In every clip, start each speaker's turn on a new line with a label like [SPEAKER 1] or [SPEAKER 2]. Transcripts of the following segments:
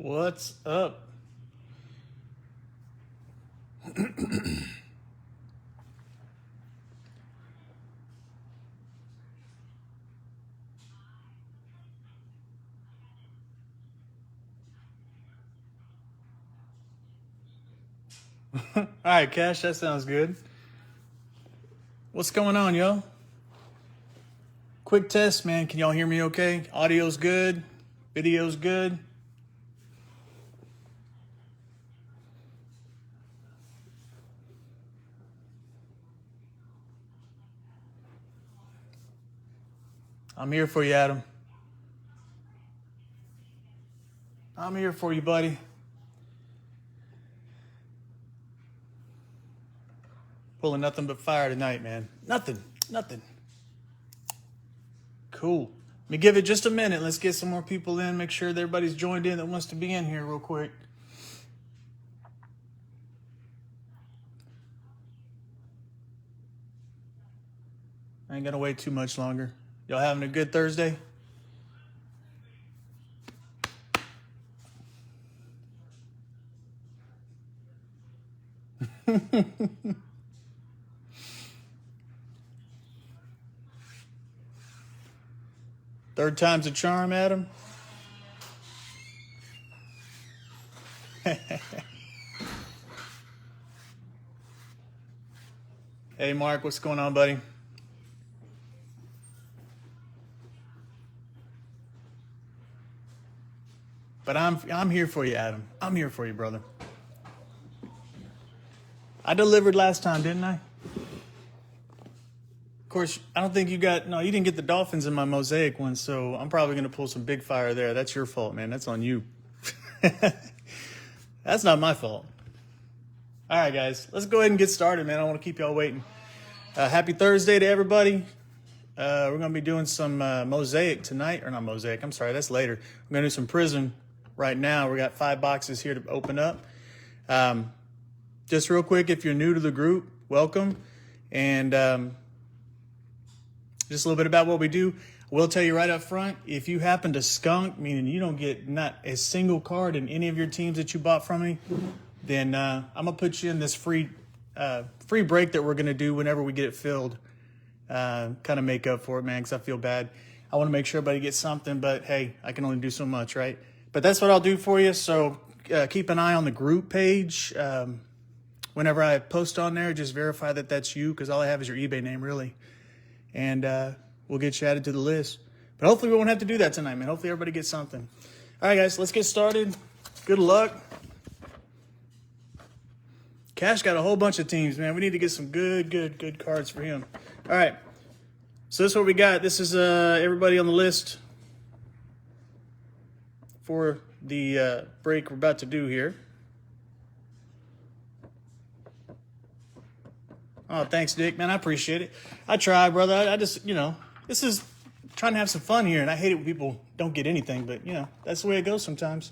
[SPEAKER 1] What's up? All right, Cash, that sounds good. What's going on, yo? Quick test, man. Can y'all hear me okay? Audio's good. Video's good. I'm here for you, Adam. I'm here for you, buddy. Pulling nothing but fire tonight, man. Nothing. Cool. Let me give it just a minute. Let's get some more people in. Make sure that everybody's joined in that wants to be in here real quick. I ain't gonna wait too much longer. Y'all having a good Thursday? Third time's a charm, Adam. Hey, Mark, what's going on, buddy? But I'm here for you, Adam. I'm here for you, brother. I delivered last time, didn't I? Of course, I don't think you didn't get the Dolphins in my mosaic one, so I'm probably going to pull some big fire there. That's your fault, man. That's on you. That's not my fault. All right, guys, let's go ahead and get started, man. I don't want to keep y'all waiting. Happy Thursday to everybody. We're going to be doing some mosaic tonight, or not mosaic, I'm sorry, that's later. We're going to do some Prizm right now. We got 5 boxes here to open up. Just real quick, if you're new to the group, welcome. And just a little bit about what we do. I will tell you right up front, if you happen to skunk, meaning you don't get not a single card in any of your teams that you bought from me, then I'm going to put you in this free break that we're going to do whenever we get it filled. Kind of make up for it, man, because I feel bad. I want to make sure everybody gets something, but hey, I can only do so much, right? But that's what I'll do for you. So keep an eye on the group page. Whenever I post on there, just verify that that's you, because all I have is your eBay name, really. And we'll get you added to the list. But hopefully we won't have to do that tonight, man. Hopefully everybody gets something. All right, guys, let's get started. Good luck. Cash got a whole bunch of teams, man. We need to get some good cards for him. All right. So this is what we got. This is everybody on the list for the break we're about to do here. Oh, thanks, Dick. Man, I appreciate it. I try, brother. I just, this is trying to have some fun here, and I hate it when people don't get anything, but, that's the way it goes sometimes.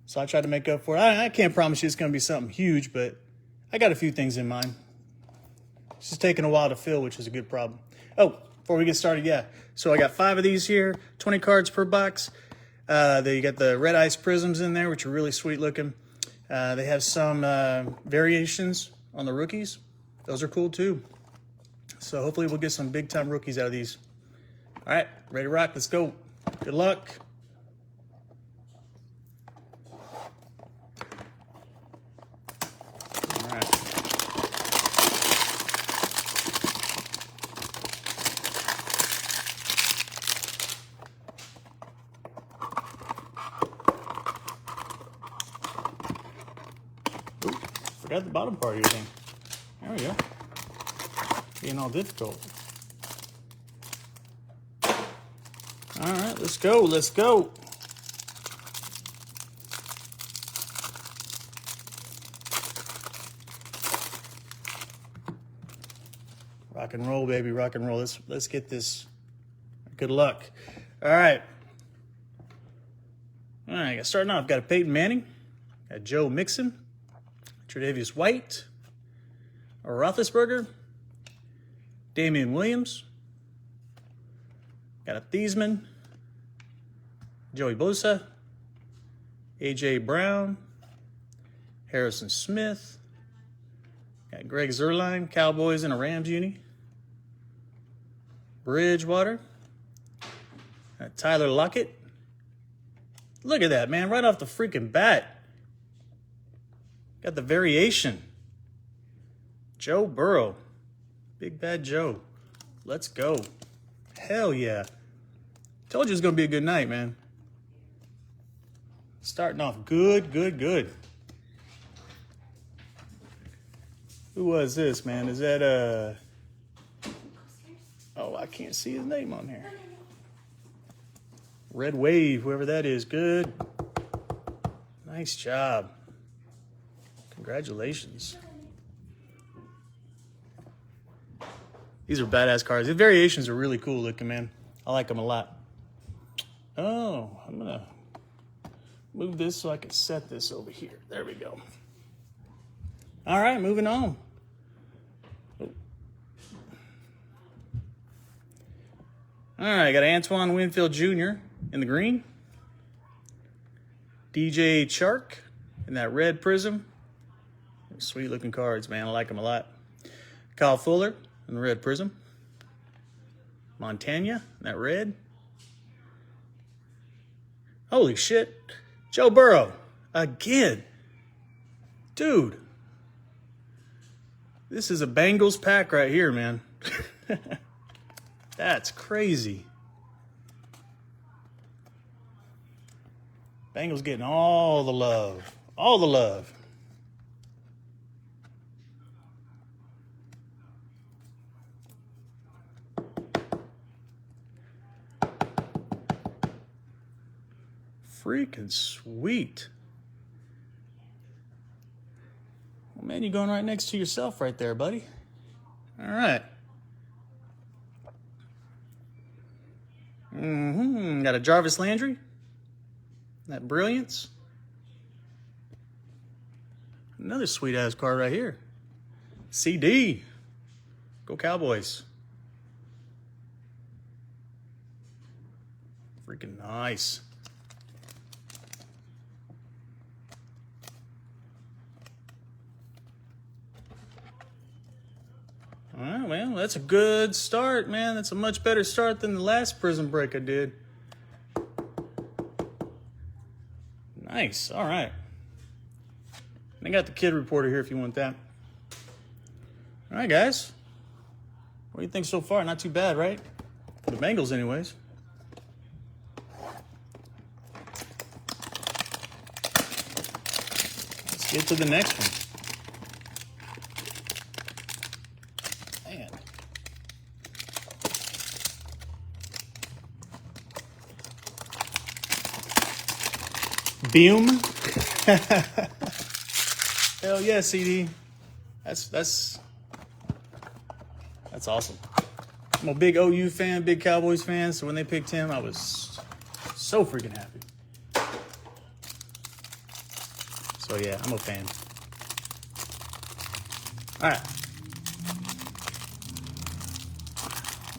[SPEAKER 1] So I try to make up for it. I can't promise you it's going to be something huge, but I got a few things in mind. It's just taking a while to fill, which is a good problem. Oh, before we get started, yeah. So I got 5 of these here, 20 cards per box. You got the red ice prisms in there, which are really sweet looking. They have some variations on the rookies. Those are cool too. So hopefully we'll get some big time rookies out of these. All right, ready to rock. Let's go. Good luck. All right. Ooh, forgot the bottom part of your thing. There we go. Being all difficult. All right, let's go. Let's go. Rock and roll, baby. Rock and roll. Let's get this. Good luck. All right. All right, starting off, got a Peyton Manning, got Joe Mixon, Tre'Davious White, a Roethlisberger, Damian Williams, got a Thiesman, Joey Bosa, A.J. Brown, Harrison Smith, got Greg Zuerlein, Cowboys and a Rams uni, Bridgewater, got Tyler Lockett. Look at that, man, right off the freaking bat. Got the variation. Joe Burrow, Big Bad Joe. Let's go. Hell yeah. Told you it was going to be a good night, man. Starting off good, good, good. Who was this, man? Is that, oh, I can't see his name on here. Red Wave, whoever that is. Good. Nice job. Congratulations. These are badass cards. The variations are really cool looking, man. I like them a lot. Oh, I'm going to move this so I can set this over here. There we go. All right, moving on. Oh. All right, got Antoine Winfield Jr. in the green. DJ Chark in that red prism. Sweet looking cards, man. I like them a lot. Kyle Fuller in the red prism. Montana in that red. Holy shit. Joe Burrow again. Dude. This is a Bengals pack right here, man. That's crazy. Bengals getting all the love. All the love. Freaking sweet. Well, man, you're going right next to yourself right there, buddy. All right. Got a Jarvis Landry. That brilliance. Another sweet-ass card right here. CD. Go Cowboys. Freaking nice. All right, well, that's a good start, man. That's a much better start than the last Prism break I did. Nice, all right. I got the kid reporter here if you want that. All right, guys. What do you think so far? Not too bad, right? For the Bengals, anyways. Let's get to the next one. Man. Beam. Hell yeah, CD. That's awesome. I'm a big OU fan, big Cowboys fan, so when they picked him, I was so freaking happy. So yeah, I'm a fan. All right.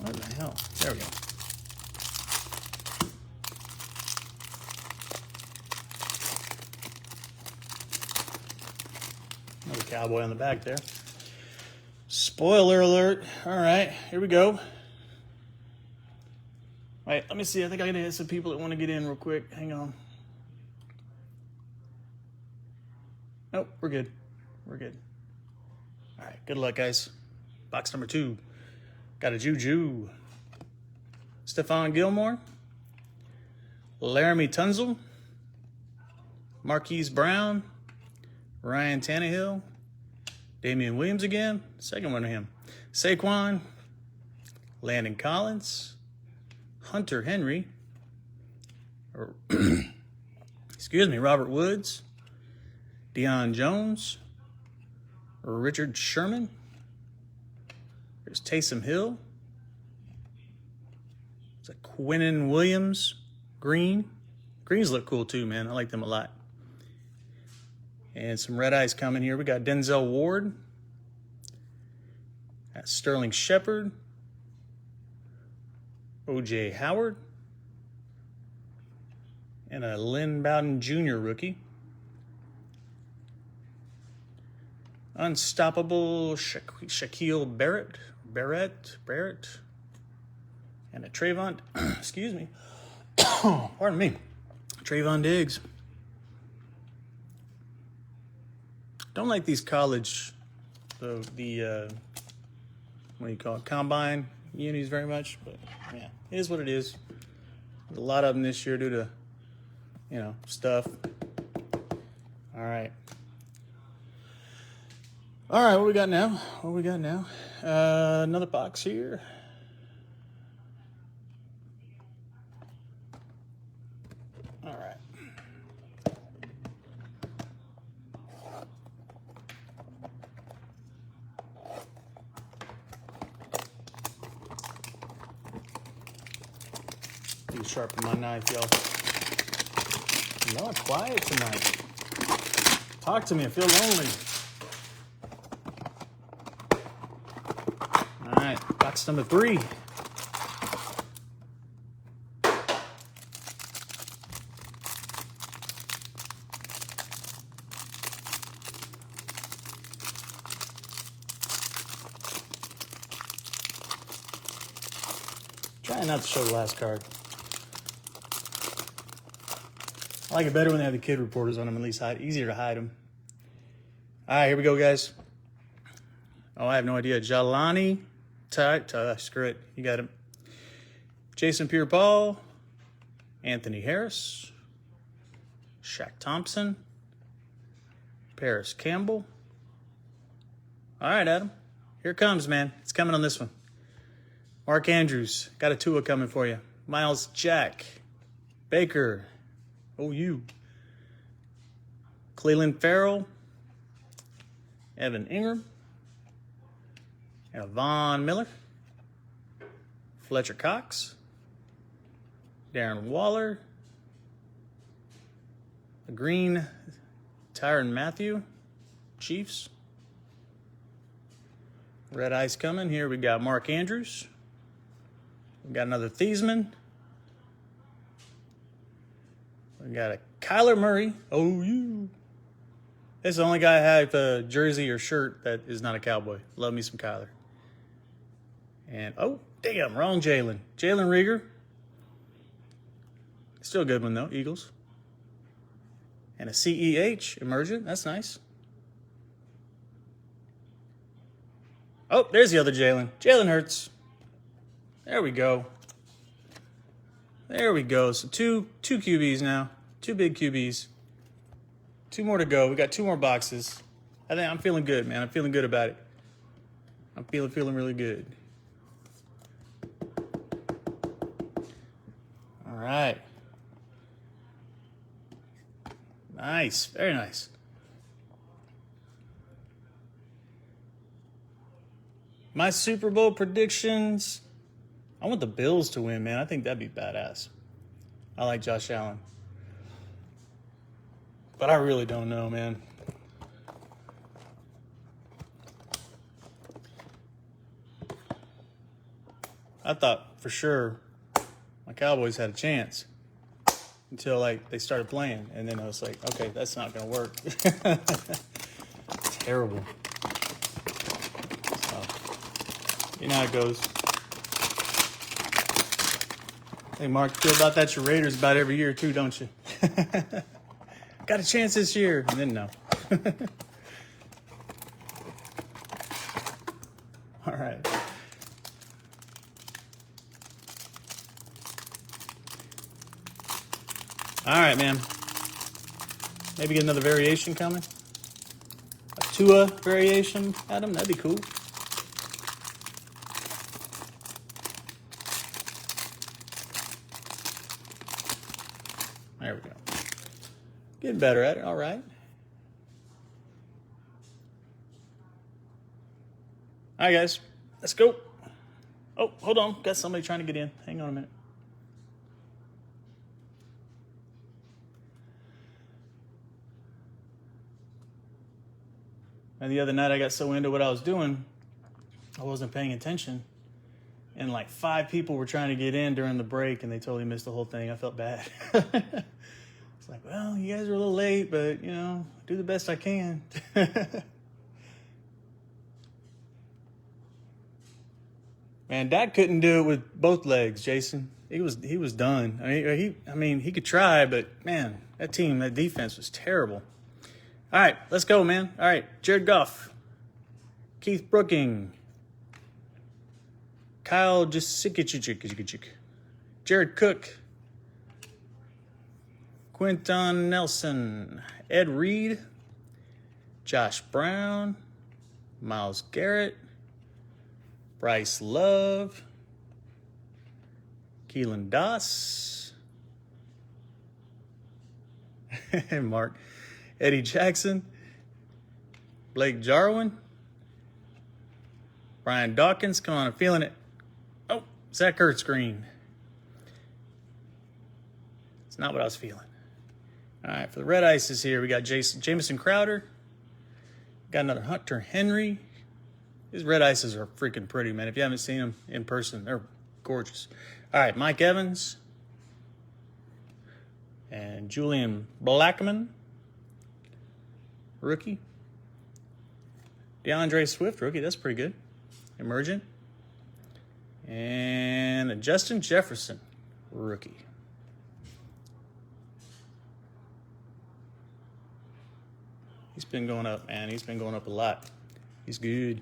[SPEAKER 1] What the hell? There we go. Another cowboy on the back there. Spoiler alert. All right, here we go. Wait, let me see. I think I gotta hit some people that want to get in real quick. Hang on. Nope, we're good. We're good. All right, good luck, guys. Box number 2. Got a Juju. Stephon Gilmore. Laramie Tunzel. Marquise Brown. Ryan Tannehill. Damian Williams again. Second one to him. Saquon. Landon Collins. Hunter Henry. Excuse me, Robert Woods. Deion Jones. Richard Sherman. There's Taysom Hill. It's a Quinnen Williams. Green. Greens look cool too, man. I like them a lot. And some red eyes coming here. We got Denzel Ward. That's Sterling Shepard. O.J. Howard. And a Lynn Bowden Jr. rookie. Unstoppable Shaquille Barrett. And a Trayvon, excuse me. Pardon me. Trayvon Diggs. Don't like these college, what do you call it, combine unis very much, but yeah, it is what it is. There's a lot of them this year due to, stuff. All right. All right, what we got now? Another box here. All right. Need to sharpen my knife, y'all. I'm not quiet tonight. Talk to me, I feel lonely. All right, box number 3. Trying not to show the last card. I like it better when they have the kid reporters on them, at least easier to hide them. All right, here we go, guys. Oh, I have no idea. Jalani, screw it, you got him. Jason Pierre-Paul, Anthony Harris, Shaq Thompson, Paris Campbell. All right, Adam, here it comes, man. It's coming on this one. Mark Andrews, got a Tua coming for you. Miles Jack, Baker, OU. Cleveland Farrell, Evan Ingram, and Von Miller, Fletcher Cox, Darren Waller, a green Tyrann Mathieu, Chiefs. Red Ice coming. Here we got Mark Andrews. We got another Thiesman. We got a Kyler Murray, OU. This is the only guy I have a jersey or shirt that is not a Cowboy. Love me some Kyler. And, oh, damn, wrong Jalen. Jalen Rieger. Still a good one, though, Eagles. And a CEH, Emergent. That's nice. Oh, there's the other Jalen. Jalen Hurts. There we go. There we go. So two QBs now. 2 big QBs. 2 more to go. We got 2 more boxes. I think I'm feeling good, man. I'm feeling good about it. I'm feeling really good. All right. Nice. Very nice. My Super Bowl predictions. I want the Bills to win, man. I think that'd be badass. I like Josh Allen. But I really don't know, man. I thought for sure my Cowboys had a chance until they started playing, and then I was like, okay, that's not gonna work. Terrible. So, you know how it goes. Hey, Mark, you feel about that your Raiders about every year too, don't you? Got a chance this year, and then no. All right. All right, man. Maybe get another variation coming. A Tua variation, Adam. That'd be cool. There we go. Getting better at it. All right. All right, guys. Let's go. Oh, hold on. Got somebody trying to get in. Hang on a minute. And the other night I got so into what I was doing, I wasn't paying attention. And 5 people were trying to get in during the break, and they totally missed the whole thing. I felt bad. It's like, well, you guys are a little late, but, you know, do the best I can. Man, Dak couldn't do it with both legs, Jason. He was done. I mean, he could try, but man, that defense was terrible. All right, let's go, man. All right, Jared Goff, Keith Brooking, Kyle Juszczyk, Jared Cook, Quinton Nelson, Ed Reed, Josh Brown, Myles Garrett, Bryce Love, Keelan Doss, Mark, Eddie Jackson, Blake Jarwin, Brian Dawkins. Come on, I'm feeling it. Oh, Zach Ertz green. It's not what I was feeling. All right, for the red ices here, we got Jamison Crowder. Got another Hunter Henry. These red ices are freaking pretty, man. If you haven't seen them in person, they're gorgeous. All right, Mike Evans and Julian Blackmon, rookie. DeAndre Swift, rookie. That's pretty good. Emergent. And a Justin Jefferson, rookie. He's been going up, man. He's been going up a lot. He's good.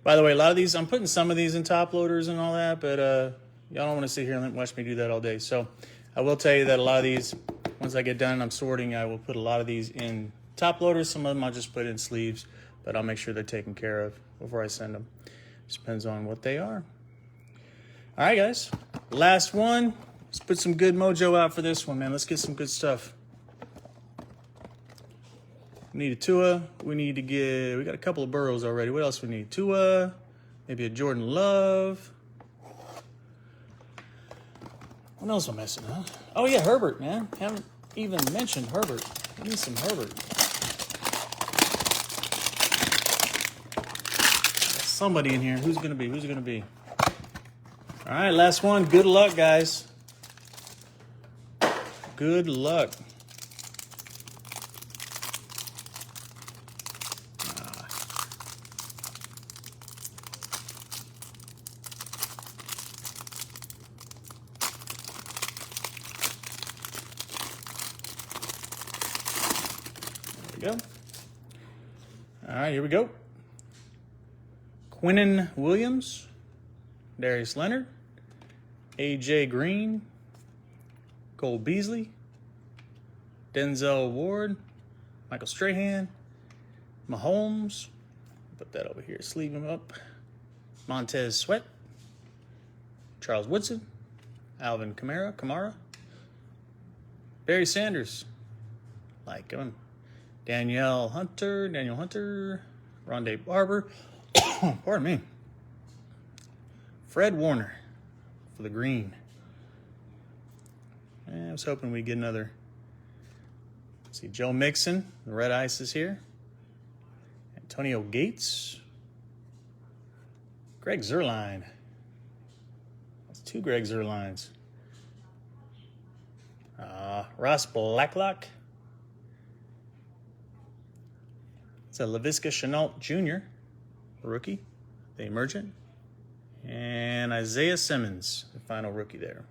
[SPEAKER 1] By the way, a lot of these, I'm putting some of these in top loaders and all that, but y'all don't want to sit here and watch me do that all day. So I will tell you that a lot of these, once I get done and I'm sorting, I will put a lot of these in top loaders. Some of them I'll just put in sleeves, but I'll make sure they're taken care of before I send them. Just depends on what they are. All right, guys. Last one. Let's put some good mojo out for this one, man. Let's get some good stuff. We need a Tua. We got a couple of Burrows already. What else we need? Tua, maybe a Jordan Love. What else am I missing, huh? Oh, yeah, Herbert, man. Haven't even mentioned Herbert. I need some Herbert. There's somebody in here. Who's it going to be? All right, last one. Good luck, guys. Good luck. Go. All right, here we go. Quinnen Williams, Darius Leonard, A.J. Green, Cole Beasley, Denzel Ward, Michael Strahan, Mahomes, put that over here, sleeve him up, Montez Sweat, Charles Woodson, Alvin Kamara, Barry Sanders, like him. Daniel Hunter, Rondé Barber, pardon me, Fred Warner for the green. And I was hoping we'd get another. Let's see, Joe Mixon, the red ice is here. Antonio Gates, Greg Zuerlein. That's two Greg Zuerleins. Ross Blacklock. It's a Laviska Shenault Jr., rookie, the emergent. And Isaiah Simmons, the final rookie there.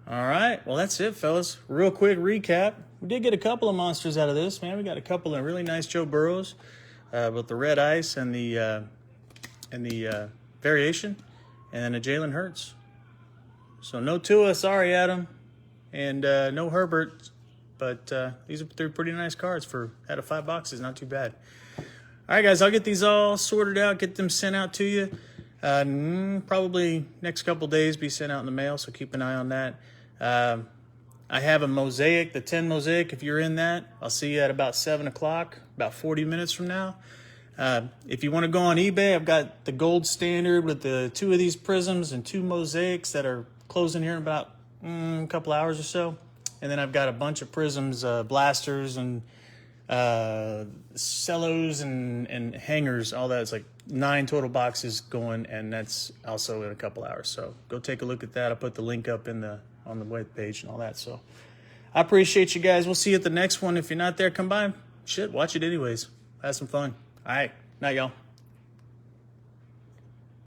[SPEAKER 1] All right, well, that's it, fellas. Real quick recap. We did get a couple of monsters out of this, man. We got a couple of really nice Joe Burrows, with the red ice and the variation, and then a Jalen Hurts. So no Tua, sorry, Adam, and no Herbert. But these are three pretty nice cards out of 5 boxes. Not too bad. All right, guys, I'll get these all sorted out, get them sent out to you. Probably next couple days be sent out in the mail, so keep an eye on that. I have a mosaic, the 10 mosaic. If you're in that, I'll see you at about 7 o'clock, about 40 minutes from now. If you want to go on eBay, I've got the gold standard with the 2 of these prisms and 2 mosaics that are closing here in about a couple hours or so. And then I've got a bunch of prisms, blasters, and cellos and hangers, all that. It's like 9 total boxes going, and that's also in a couple hours. So go take a look at that. I'll put the link up on the web page and all that. So I appreciate you guys. We'll see you at the next one. If you're not there, come by. Shit, watch it anyways. Have some fun. All right. Night, y'all.